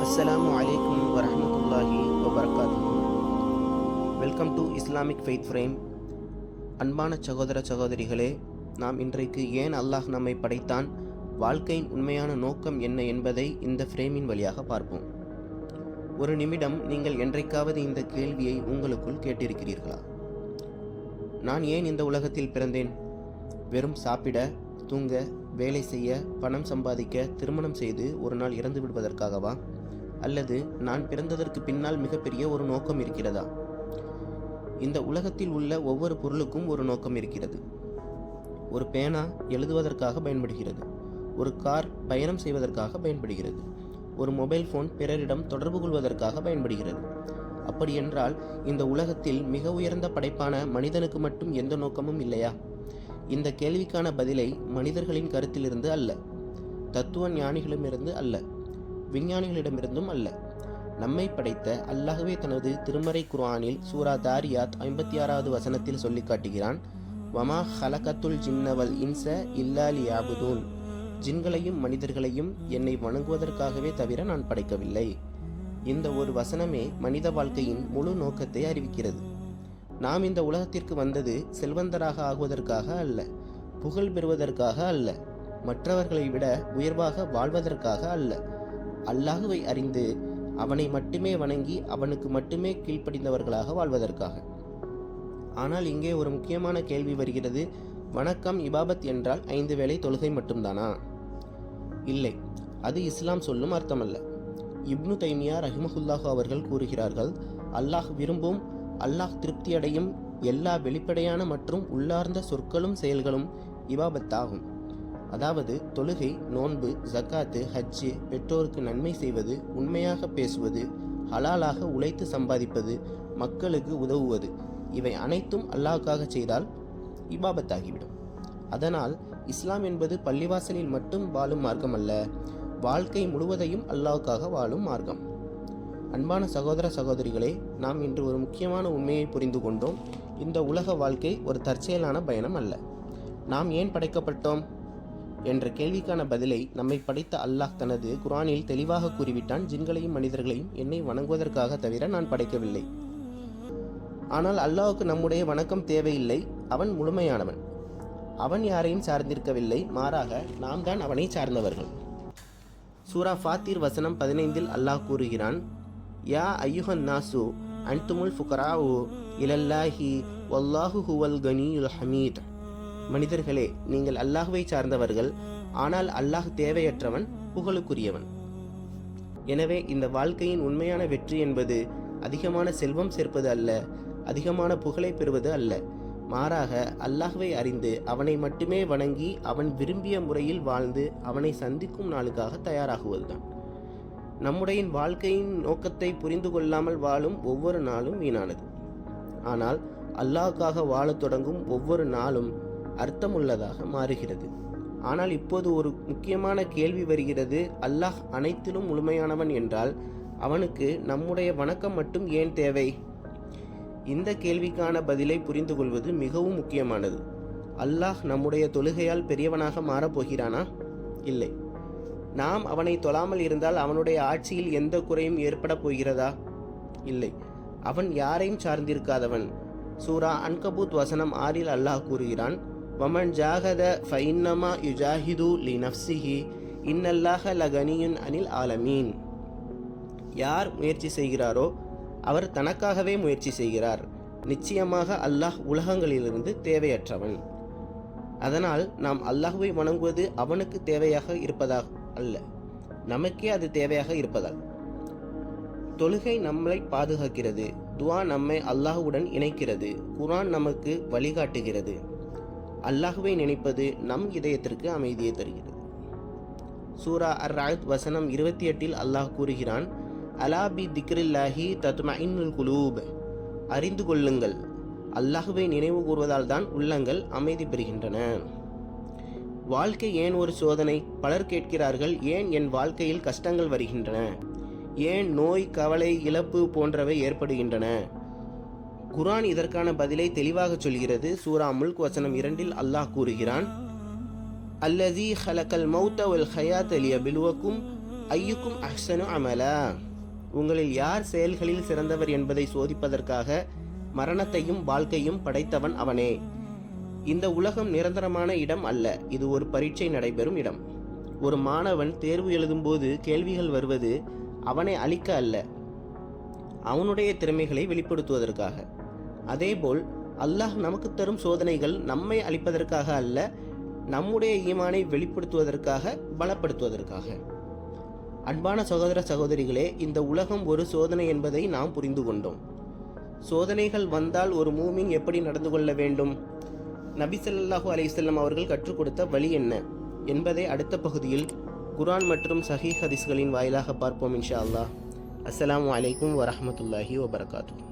அஸ்ஸலாமு அலைக்கும் வரஹ்மத்துல்லாஹி வபரகாத்துஹு. Welcome to Islamic faith frame. அன்பான சகோதர சகோதரிகளே, நாம் இன்றைக்கு ஏன் அல்லாஹ் நம்மை படைத்தான், வாழ்க்கையின் உண்மையான நோக்கம் என்ன என்பதை இந்த ஃப்ரேமின் வழியாக பார்ப்போம். ஒரு நிமிடம் நீங்கள் என்றைக்காவது இந்த கேள்வியை உங்களுக்குள் கேட்டிருக்கிறீர்களா? நான் ஏன் இந்த உலகத்தில் பிறந்தேன்? வெறும் சாப்பிட, தூங்க, வேலை செய்ய, பணம் சம்பாதிக்க, திருமணம் செய்து ஒரு நாள் இறந்து விடுவதற்காகவா? அல்லது நான் பிறந்ததற்கு பின்னால் மிகப்பெரிய ஒரு நோக்கம் இருக்கிறதா? இந்த உலகத்தில் உள்ள ஒவ்வொரு பொருளுக்கும் ஒரு நோக்கம் இருக்கிறது. ஒரு பேனா எழுதுவதற்காக பயன்படுகிறது. ஒரு கார் பயணம் செய்வதற்காக பயன்படுகிறது. ஒரு மொபைல் ஃபோன் பிறரிடம் தொடர்பு கொள்வதற்காக பயன்படுகிறது. அப்படியென்றால் இந்த உலகத்தில் மிக உயர்ந்த படைப்பான மனிதனுக்கு மட்டும் எந்த நோக்கமும் இல்லையா? இந்த கேள்விக்கான பதிலை மனிதர்களின் கருத்திலிருந்து அல்ல, தத்துவ ஞானிகளிடமிருந்து அல்ல, விஞ்ஞானிகளிடமிருந்தும் அல்ல, நம்மை படைத்த அல்லாஹ்வே தனது திருமறை குர்ஆனில் சூரா தாரியாத் 56வது வசனத்தில் சொல்லி காட்டுகிறான். வமா ஹலகத்துல் ஜின்னவல் இன்ச இல்லா லியஅபுதூன். ஜின்களையும் மனிதர்களையும் என்னை வணங்குவதற்காகவே தவிர நான் படைக்கவில்லை. இந்த ஒரு வசனமே மனித வாழ்க்கையின் முழு நோக்கத்தை அறிவிக்கிறது. நாம் இந்த உலகத்திற்கு வந்தது செல்வந்தராக ஆகுவதற்காக அல்ல, புகழ் பெறுவதற்காக அல்ல, மற்றவர்களை விட உயர்வாக வாழ்வதற்காக அல்ல, அல்லாஹுவை அறிந்து அவனை மட்டுமே வணங்கி அவனுக்கு மட்டுமே கீழ்ப்படிந்தவர்களாக வாழ்வதற்காக. ஆனால் இங்கே ஒரு முக்கியமான கேள்வி வருகிறது. வணக்கம், இபாபத் என்றால் 5 வேளை தொழுகை மட்டும்தானா? இல்லை, அது இஸ்லாம் சொல்லும் அர்த்தமல்ல. இப்னு தைமியா ரஹிமஹுல்லாஹு அவர்கள் கூறுகிறார்கள், அல்லாஹ் விரும்பும், அல்லாஹ் திருப்தியடையும் எல்லா வெளிப்படையான மற்றும் உள்ளார்ந்த சொற்களும் செயல்களும் இபாபத்தாகும். அதாவது தொழுகை, நோன்பு, ஜக்காத்து, ஹஜ்ஜு, பெற்றோருக்கு நன்மை செய்வது, உண்மையாக பேசுவது, ஹலாலாக உழைத்து சம்பாதிப்பது, மக்களுக்கு உதவுவது, இவை அனைத்தும் அல்லாஹ்வுக்காக செய்தால் இபாபத்தாகிவிடும். அதனால் இஸ்லாம் என்பது பள்ளிவாசலில் மட்டும் வாழும் மார்க்கம் அல்ல, வாழ்க்கை முழுவதையும் அல்லாஹ்வுக்காக வாழும் மார்க்கம். அன்பான சகோதர சகோதரிகளே, நாம் இன்று ஒரு முக்கியமான உண்மையை புரிந்து கொண்டோம். இந்த உலக வாழ்க்கை ஒரு தற்செயலான பயணம் அல்ல. நாம் ஏன் படைக்கப்பட்டோம் என்ற கேள்விக்கான பதிலை நம்மை படைத்த அல்லாஹ் தனது குர்ஆனில் தெளிவாக கூறிவிட்டான். ஜின்களையும் மனிதர்களையும் என்னை வணங்குவதற்காக தவிர நான் படைக்கவில்லை. ஆனால் அல்லாஹ்வுக்கு நம்முடைய வணக்கம் தேவையில்லை. அவன் முழுமையானவன். அவன் யாரையும் சார்ந்திருக்கவில்லை, மாறாக நாம் தான் அவனை சார்ந்தவர்கள். சூரா ஃபாத்திர் வசனம் 15இல் அல்லாஹ் கூறுகிறான், யா ஐயுஹன் நாசு அன்துமுல் ஃபுகராஉ இலல்லாஹி வல்லாஹு ஹுவல் கனியுல் ஹமீத். மனிதர்களே, நீங்கள் அல்லாஹ்வை சார்ந்தவர்கள், ஆனால் அல்லாஹ் தேவையற்றவன், புகழுக்குரியவன். எனவே இந்த வாழ்க்கையின் உண்மையான வெற்றி என்பது அதிகமான செல்வம் சேர்ப்பது அல்ல, அதிகமான புகழை பெறுவது அல்ல, மாறாக அல்லாஹ்வை அறிந்து அவனை மட்டுமே வணங்கி அவன் விரும்பிய முறையில் வாழ்ந்து அவனை சந்திக்கும் நாளுக்காக தயாராகுவதுதான். நம்முடைய வாழ்க்கையின் நோக்கத்தை புரிந்து கொள்ளாமல் வாழும் ஒவ்வொரு நாளும் வீணானது. ஆனால் அல்லாஹ்வுக்காக வாழத் தொடங்கும் ஒவ்வொரு நாளும் அர்த்தமுள்ளதாக மாறுகிறது. ஆனால் இப்போது ஒரு முக்கியமான கேள்வி வருகிறது. அல்லாஹ் அனைத்திலும் முழுமையானவன் என்றால் அவனுக்கு நம்முடைய வணக்கம் மட்டும் ஏன் தேவை? இந்த கேள்விக்கான பதிலை புரிந்து கொள்வது மிகவும் முக்கியமானது. அல்லாஹ் நம்முடைய தொழுகையால் பெரியவனாக மாறப்போகிறானா? இல்லை. நாம் அவனை தொழாமல் இருந்தால் அவனுடைய ஆட்சியில் எந்த குறையும் ஏற்பட போகிறதா? இல்லை. அவன் யாரையும் சார்ந்திருக்காதவன். சூரா அன்கபூத் வசனம் 6இல் அல்லாஹ் கூறுகிறான், வமன் ஜாஹத ஃபஇன்னமா யுஜாஹிது லினஃப்ஸிஹி இன்னல்லாஹ லகனியுன் அனில் ஆலமீன். யார் முயற்சி செய்கிறாரோ அவர் தனக்காகவே முயற்சி செய்கிறார். நிச்சயமாக அல்லாஹ் உலகங்களிலிருந்து தேவையற்றவன். அதனால் நாம் அல்லாஹ்வை வணங்குவது அவனுக்கு தேவையாக இருப்பதாக அல்ல, நமக்கே அது தேவையாக இருப்பதால். தொழுகை நம்மை பாதுகாக்கிறது. துஆ நம்மை அல்லாஹ்வுடன் இணைக்கிறது. குர்ஆன் நமக்கு வழிகாட்டுகிறது. அல்லாஹ்வை நினைப்பது நம் இதயத்திற்கு அமைதியை தருகிறது. சூரா அர்-ரஅத் வசனம் 28இல் அல்லாஹ் கூறுகிறான், அலா பி திக்ரில்லாஹி தத்மஇன்னுல் குலூப். அறிந்து கொள்ளுங்கள், அல்லாஹ்வை நினைவு கூறுவதால் தான் உள்ளங்கள் அமைதி பெறுகின்றன. வாழ்க்கை ஏன் ஒரு சோதனை? பலர் கேட்கிறார்கள், ஏன் என் வாழ்க்கையில் கஷ்டங்கள் வருகின்றன? ஏன் நோய், கவலை, இழப்பு போன்றவை ஏற்படுகின்றன? குர்ஆன் இதற்கான பதிலை தெளிவாக சொல்கிறது. சூரா முல்க் வசனம் 2இல் அல்லாஹ் கூறுகிறான், அல்லதி ஹலக்கல் மௌத்த வல் ஹயாத்த லியபிலுவக்கும் ஐயுக்கும் அஹ்சனு அமலா, உங்களில் யார் செயல்களில் சிறந்தவர் என்பதை சோதிப்பதற்காக மரணத்தையும் வாழ்க்கையும் படைத்தவன் அவனே. இந்த உலகம் நிரந்தரமான இடம் அல்ல, இது ஒரு பரீட்சை நடைபெறும் இடம். ஒரு மாணவன் தேர்வு எழுதும்போது கேள்விகள் வருவது அவனை அழிக்க அல்ல, அவனுடைய திறமைகளை வெளிப்படுத்துவதற்காக. அதேபோல் அல்லாஹ் நமக்கு தரும் சோதனைகள் நம்மை அழிப்பதற்காக அல்ல, நம்முடைய ஈமானை வெளிப்படுத்துவதற்காக, பலப்படுத்துவதற்காக. அன்பான சகோதர சகோதரிகளே, இந்த உலகம் ஒரு சோதனை என்பதை நாம் புரிந்து கொண்டோம். சோதனைகள் வந்தால் ஒரு மூமின் எப்படி நடந்து கொள்ள வேண்டும், நபி ஸல்லல்லாஹு அலைஹி வஸல்லம் அவர்கள் கற்றுக் கொடுத்த வழி என்ன என்பதை அடுத்த பகுதியில் குர்ஆன் மற்றும் சஹீஹ் ஹதீஸ்களின் வாயிலாக பார்ப்போம் இன்ஷா அல்லாஹ். அஸ்ஸலாமு அலைக்கும் வரஹ்மத்துல்லாஹி வபரகாத்துஹு.